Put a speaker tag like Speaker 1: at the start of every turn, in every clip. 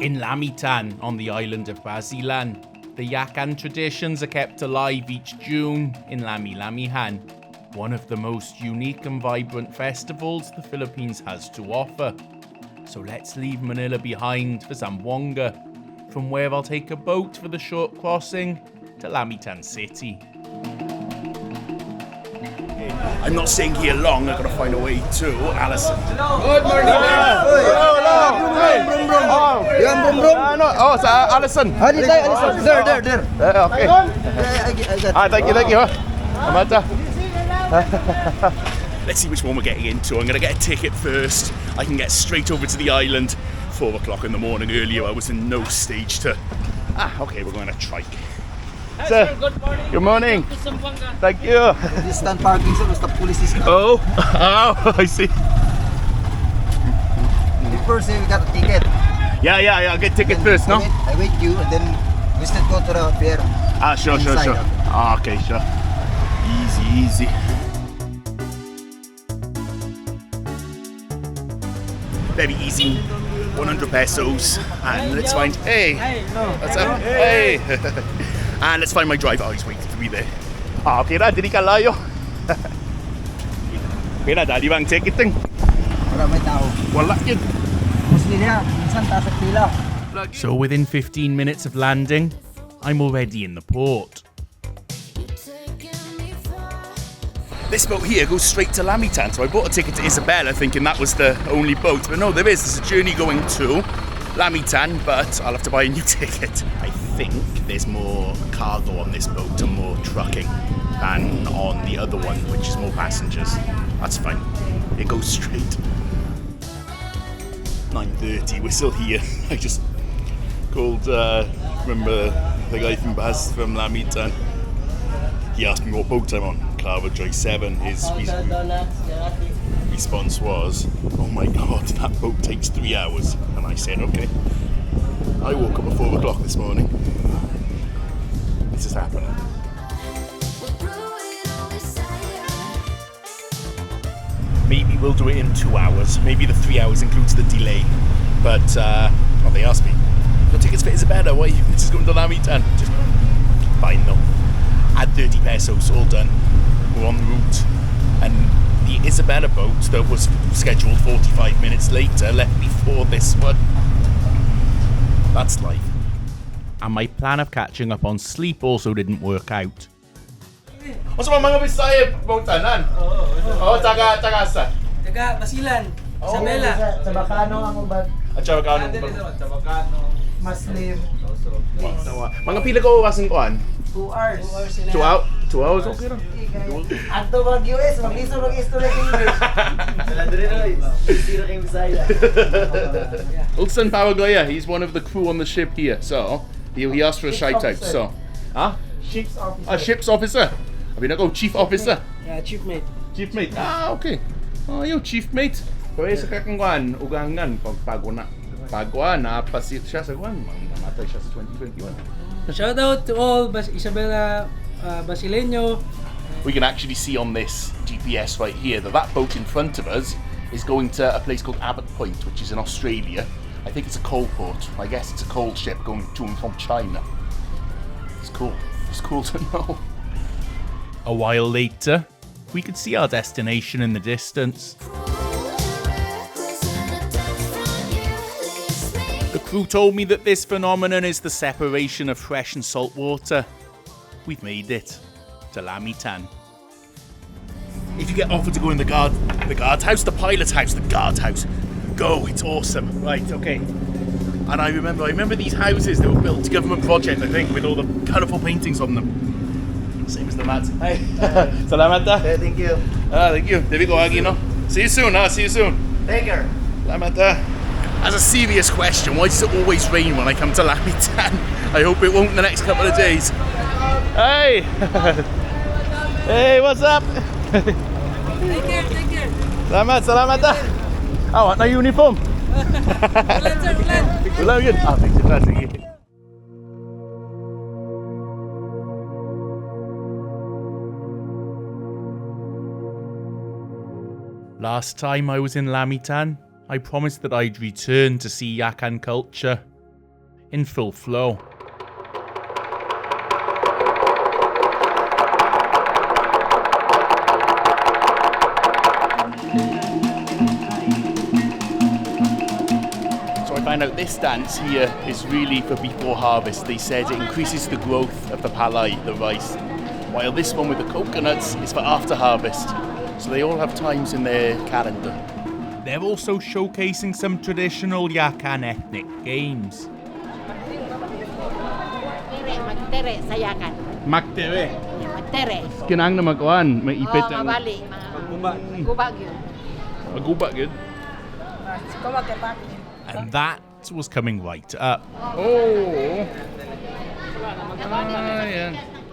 Speaker 1: In Lamitan, on the island of Basilan, the Yakan traditions are kept alive each June in Lami-Lamihan, one of the most unique and vibrant festivals the Philippines has to offer. So let's leave Manila behind for Zamboanga, from where I'll take a boat for the short crossing to Lamitan City.
Speaker 2: I'm not staying here long, I've got to find a way to Alison.
Speaker 3: Good morning.
Speaker 2: It's Alison.
Speaker 3: Alison. There.
Speaker 2: Okay. Thank you. Amanda. Let's see which one we're getting into. I'm going to get a ticket first. I can get straight over to the island. 4 o'clock in the morning. Earlier I was in no stage to... okay, we're going to trike.
Speaker 4: Sir, good morning.
Speaker 2: Good morning. Thank you.
Speaker 3: This stand parking, sir. Basta police is not.
Speaker 2: Oh, I see.
Speaker 3: First, we got a ticket.
Speaker 2: Yeah, I'll get ticket first, no?
Speaker 3: I wait you, and then we still go to the fair.
Speaker 2: Sure. Okay, sure. Easy. Very easy. 100 pesos. And let's find... Hey. What's up? Hey. And let's find my driver. Oh, he's waiting to be there. Okay na, dili ka layo. Okay na, daddy bang ticketing?
Speaker 3: Maraming tao.
Speaker 2: Wala yun.
Speaker 3: Muslim niya, minsan taas at pila.
Speaker 1: So within 15 minutes of landing, I'm already in the port.
Speaker 2: This boat here goes straight to Lamitan, so I bought a ticket to Isabela thinking that was the only boat, but no, there's a journey going to Lamitan, but I'll have to buy a new ticket. I think there's more cargo on this boat and more trucking than on the other one, which is more passengers. That's fine. It goes straight. 9:30, we're still here. I just called, remember the guy from Lamitan? He asked me what boat I'm on. Carver Joy 7. His response was, oh my god, that boat takes 3 hours. And I said, okay. I woke up at 4 o'clock this morning. This is happening. Maybe we'll do it in 2 hours. Maybe the 3 hours includes the delay. But, they asked me, your tickets for Isabela, why are you just going to Lamitan? Just fine though. Add 30 pesos, all done. We're en route. And the Isabela boat that was scheduled 45 minutes later left before this one. That's life.
Speaker 1: And my plan of catching up on sleep also didn't work out.
Speaker 2: What's up mga Bisaya boatanan? Taga asa?
Speaker 4: Taga Basilan. Isabela.
Speaker 3: Chabacano ang ubad.
Speaker 2: Chabacano.
Speaker 3: Muslim.
Speaker 2: Mga pila ka oras ng kuan?
Speaker 3: 2 hours.
Speaker 2: 2 hours? 2 hours, okay lang.
Speaker 3: Adto mag-US, mag-lisod mag-istorya ng English. Sala diri na, isira kang Bisaya.
Speaker 2: Ulsan Paragoya, he's one of the crew on the ship here, so he asked for a shout out. So,
Speaker 3: Ship's officer.
Speaker 2: Ship's officer. Abi na ko, chief officer.
Speaker 4: Yeah, chief mate.
Speaker 2: Chief mate. Okay. Yung chief mate. Pero sa kakangwan, ugangan pag pagwa na pasit siya sa kwan. Namatay siya sa 2021.
Speaker 4: Shout out to all Isabela Basileño.
Speaker 2: We can actually see on this GPS right here that boat in front of us is going to a place called Abbott Point, which is in Australia. I think it's a coal port. I guess it's a coal ship going to and from China. It's cool. It's cool to know.
Speaker 1: A while later, we could see our destination in the distance. The crew told me that this phenomenon is the separation of fresh and salt water. We've made it to Lamitan.
Speaker 2: If you get offered to go in the guardhouse, the pilot's house, the guardhouse, go, it's awesome. Right, okay. And I remember these houses, they were built, government project, I think, with all the colourful paintings on them. Same as the mats. Hi. Salamat.
Speaker 3: Okay, thank you.
Speaker 2: Thank you. There we go, Agino. See you soon, See you soon.
Speaker 3: Take care.
Speaker 2: Salamat. As a serious question, why does it always rain when I come to Lamitan? I hope it won't in the next couple of days. Hey! Hey, what's up?
Speaker 4: Take care.
Speaker 2: Salamat. What na uniform?
Speaker 4: Ulan, sir, ulan.
Speaker 2: Ulan yun. Sige.
Speaker 1: Last time I was in Lamitan, I promised that I'd return to see Yakan culture, in full flow.
Speaker 2: So I find out this dance here is really for before harvest. They said it increases the growth of the palai, the rice, while this one with the coconuts is for after harvest. So they all have times in their calendar.
Speaker 1: They're also showcasing some traditional Yakan ethnic games.
Speaker 5: Magtere sa Yakan.
Speaker 2: Magtere.
Speaker 5: Magtere.
Speaker 2: Kinang na magkuhan, may ipit
Speaker 5: Oh, mabali. Magubag yun.
Speaker 2: Magubag yun.
Speaker 1: And that was coming right up.
Speaker 2: Oh.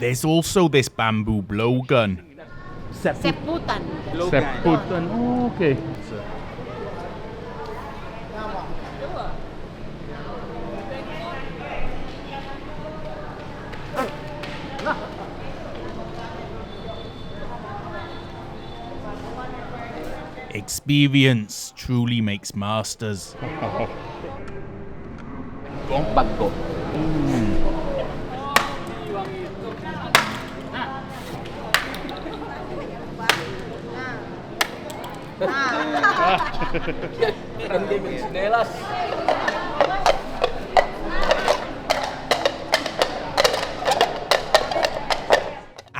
Speaker 1: There's also this bamboo blowgun.
Speaker 5: Seputan.
Speaker 2: Seputan. Oh, okay.
Speaker 1: Experience truly makes masters.
Speaker 2: Bagko.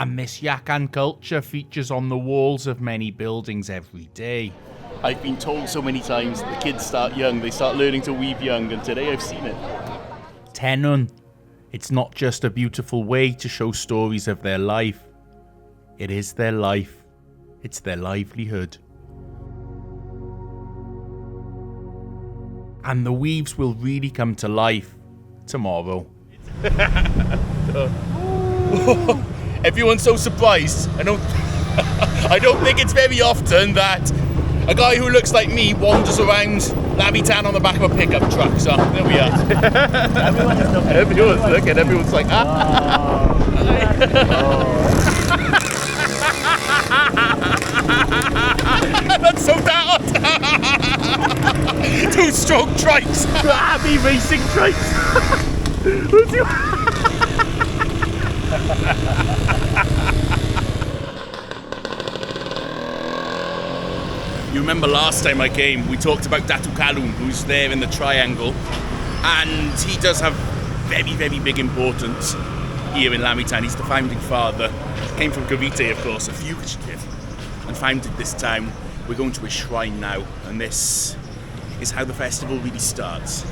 Speaker 1: And this Yakan culture features on the walls of many buildings every day.
Speaker 2: I've been told so many times that the kids start young, they start learning to weave young, and today I've seen it.
Speaker 1: Tenun. It's not just a beautiful way to show stories of their life. It is their life. It's their livelihood. And the weaves will really come to life tomorrow.
Speaker 2: Everyone's so surprised. I don't think it's very often that a guy who looks like me wanders around Lami-Tan on the back of a pickup truck. So there we are. Everyone's looking. Everyone's like, ah. That's so Daot. Two-stroke trikes. Me racing trikes. You remember last time I came, we talked about Datu Kalun, who's there in the triangle, and he does have very, very big importance here in Lami-Tan. He's the founding father. Came from Cavite, of course, a fugitive, and founded this town. We're going to his shrine now, and this is how the festival really starts.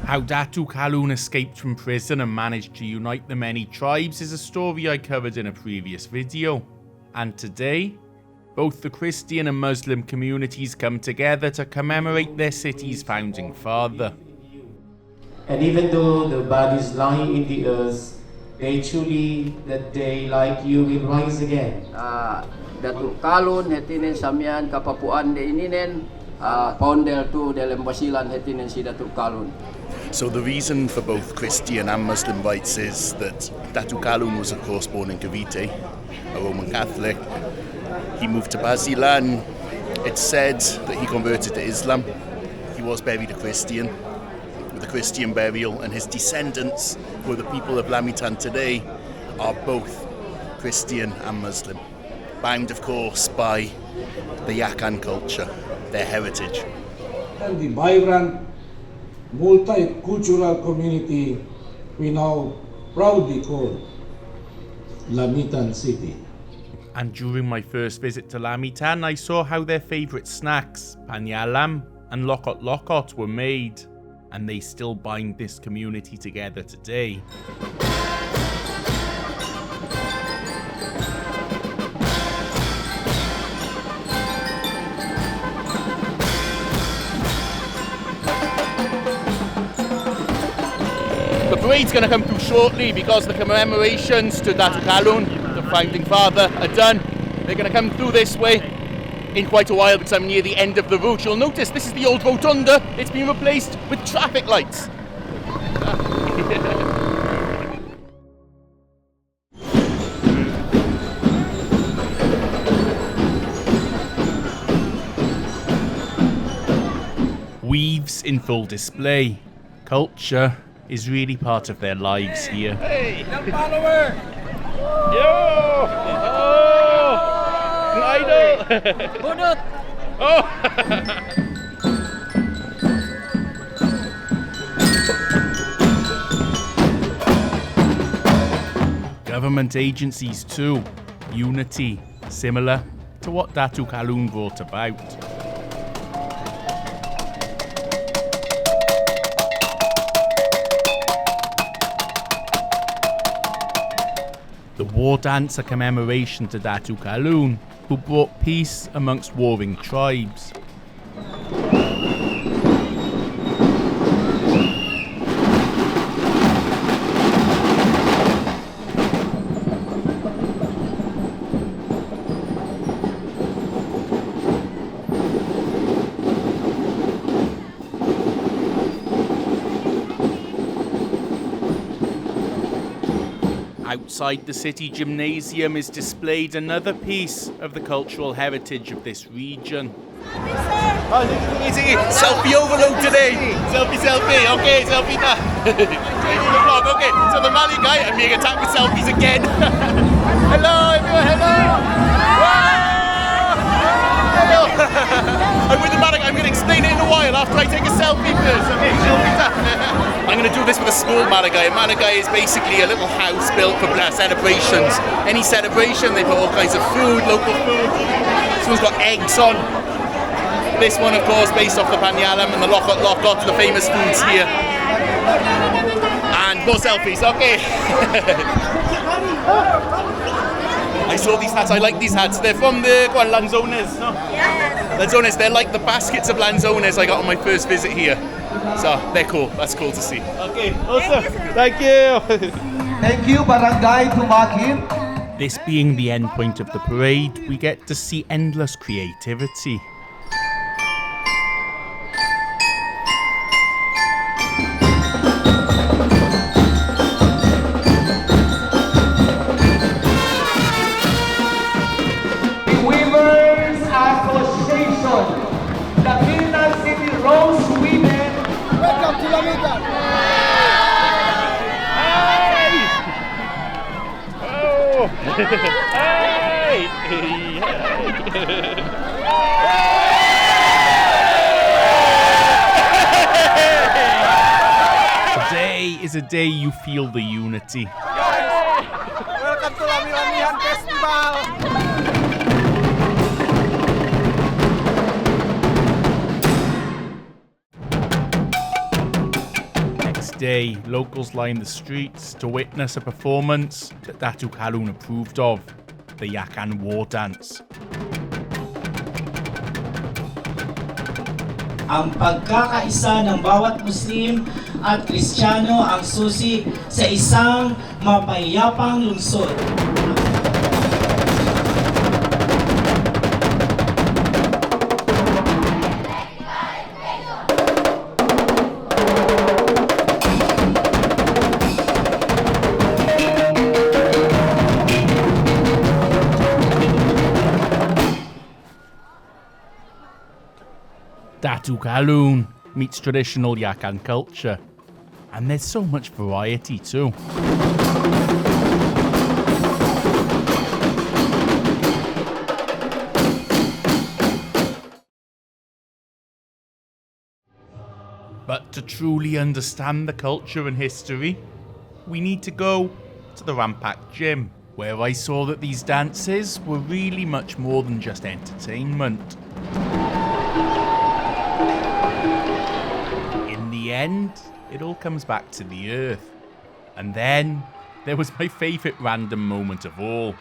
Speaker 1: How Datu Kalun escaped from prison and managed to unite the many tribes is a story I covered in a previous video. And today, both the Christian and Muslim communities come together to commemorate their city's founding father.
Speaker 6: And even though the bodies lie in the earth, they truly that day like you will rise again.
Speaker 7: Datuk Kalun hetinen samian kapapuan de ininen ponder tu dalam Basilan hetinen si Datuk Kalun.
Speaker 2: So the reason for both Christian and Muslim rites is that Datu Kalun was of course born in Cavite, a Roman Catholic. He moved to Basilan. It's said that he converted to Islam. He was buried a Christian, with a Christian burial, and his descendants, who are the people of Lami-Tan today, are both Christian and Muslim. Bound, of course, by the Yakan culture, their heritage.
Speaker 8: And the vibrant, multicultural community we now proudly call Lamitan City.
Speaker 1: And during my first visit to Lami-Tan, I saw how their favourite snacks, panyalam and lokot were made, and they still bind this community together today.
Speaker 2: The parade's going to come through shortly because the commemorations to Datu Kalun, the founding father, are done. They're going to come through this way in quite a while because I'm near the end of the route. You'll notice this is the old rotunda. It's been replaced with traffic lights.
Speaker 1: Weaves in full display. Culture is really part of their lives here.
Speaker 2: Hey!
Speaker 4: Follower!
Speaker 2: Yo! Oh! Idol!
Speaker 4: Bunot!
Speaker 2: Oh!
Speaker 1: Government agencies too. Unity, similar to what Datuk Alun brought about. The war dance, a commemoration to Datuk Alun, who brought peace amongst warring tribes. Outside the city gymnasium is displayed another piece of the cultural heritage of this region.
Speaker 2: Selfie overload today. Selfie. Okay, selfie na. Okay, so the Mali guy, I'm being attacked with selfies again. Hello, everyone. Hello. I'm with the Mali guy. I'm going to explain it in a while after I take a selfie first. Okay, selfie time. I'm going to do this with a small Maragai. A Maragai is basically a little house built for celebrations. Any celebration, they put all kinds of food, local food. This one's got eggs on. This one, of course, based off the Panyalam and the Lokot, the famous foods here. And more selfies, okay. I saw these hats, I like these hats. They're from the Lanzones, no? Yes. Lanzones, they're like the baskets of Lanzones I got on my first visit here. So, they're cool. That's cool to see. Okay, awesome. Thank you.
Speaker 3: Thank you, Barangay Tumakin.
Speaker 1: This being the end point of the parade, we get to see endless creativity.
Speaker 3: Weavers Association, Lamitan City Rose Women. Welcome to Lamitan.
Speaker 2: Hey! Oh! Hey!
Speaker 1: Today is a day you feel the unity.
Speaker 3: Welcome to Lami-Lamihan Festival.
Speaker 1: Day, locals line the streets to witness a performance that Datuk Alun approved of, the Yakan war dance.
Speaker 9: Ang pagkakaisa ng bawat Muslim at Kristiyano ang susi sa isang mapayapang lungsod.
Speaker 1: Datuk Alun meets traditional Yakan culture, and there's so much variety too. But to truly understand the culture and history, we need to go to the Rampak Gym, where I saw that these dances were really much more than just entertainment. In the end, it all comes back to the earth. And then there was my favourite random moment of all.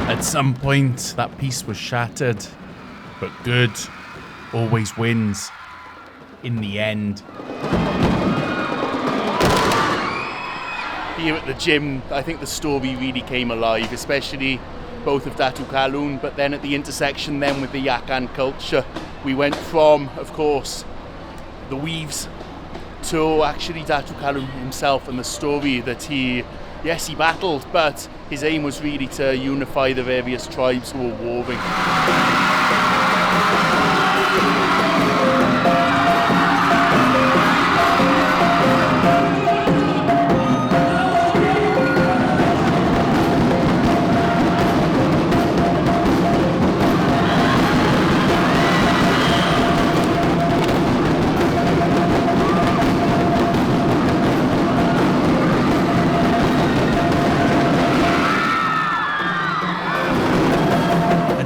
Speaker 1: At some point, that piece was shattered, but good always wins in the end.
Speaker 2: Here at the gym, I think the story really came alive, especially both of Datuk Alun, but then at the intersection then with the Yakan culture. We went from, of course, the weaves to actually Datuk Alun himself and the story that he Yes, he battled, but his aim was really to unify the various tribes who were warring.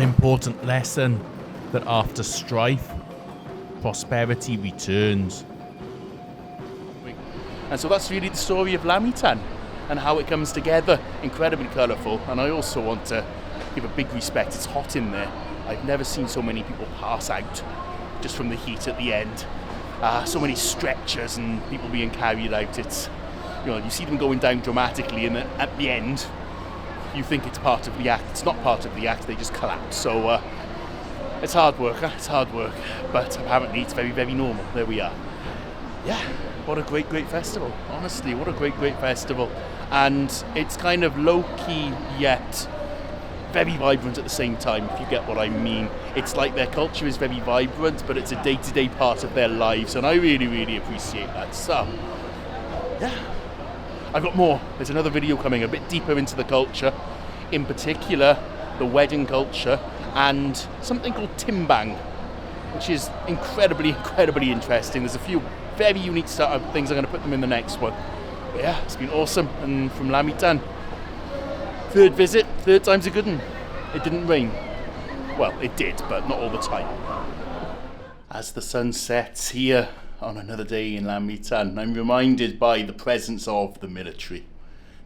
Speaker 1: Important lesson that after strife, prosperity returns.
Speaker 2: And so that's really the story of Lamitan and how it comes together. Incredibly colourful, and I also want to give a big respect. It's hot in there. I've never seen so many people pass out just from the heat at the end. So many stretchers and people being carried out. It's, you see them going down dramatically, and then at the end you think it's part of the act. It's not part of the act, they just collapse. So it's hard work, it's hard work, but apparently it's very, very normal. There we are. Yeah, what a great, great festival. Honestly, what a great, great festival. And it's kind of low-key yet very vibrant at the same time, if you get what I mean. It's like their culture is very vibrant, but it's a day-to-day part of their lives, and I really, really appreciate that. So, yeah. I've got more. There's another video coming a bit deeper into the culture, in particular the wedding culture and something called timbang, which is incredibly, incredibly interesting. There's a few very unique startup things. I'm going to put them in the next one. But yeah, it's been awesome. And from Lamitan, third visit, third time's a good one. It didn't rain. Well, it did, but not all the time. As the sun sets here on another day in Lamitan, I'm reminded by the presence of the military.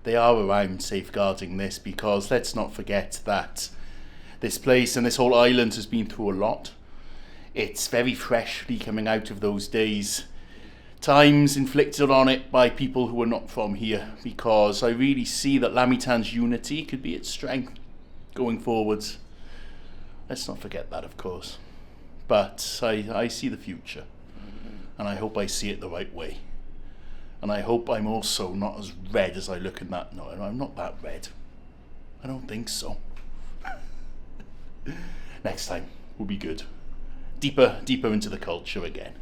Speaker 2: They are around safeguarding this, because let's not forget that this place and this whole island has been through a lot. It's very freshly coming out of those days, times inflicted on it by people who are not from here, because I really see that Lamitan's unity could be its strength going forwards. Let's not forget that, of course. But I see the future. And I hope I see it the right way. And I hope I'm also not as red as I look in that. No, I'm not that red. I don't think so. Next time will be good. Deeper into the culture again.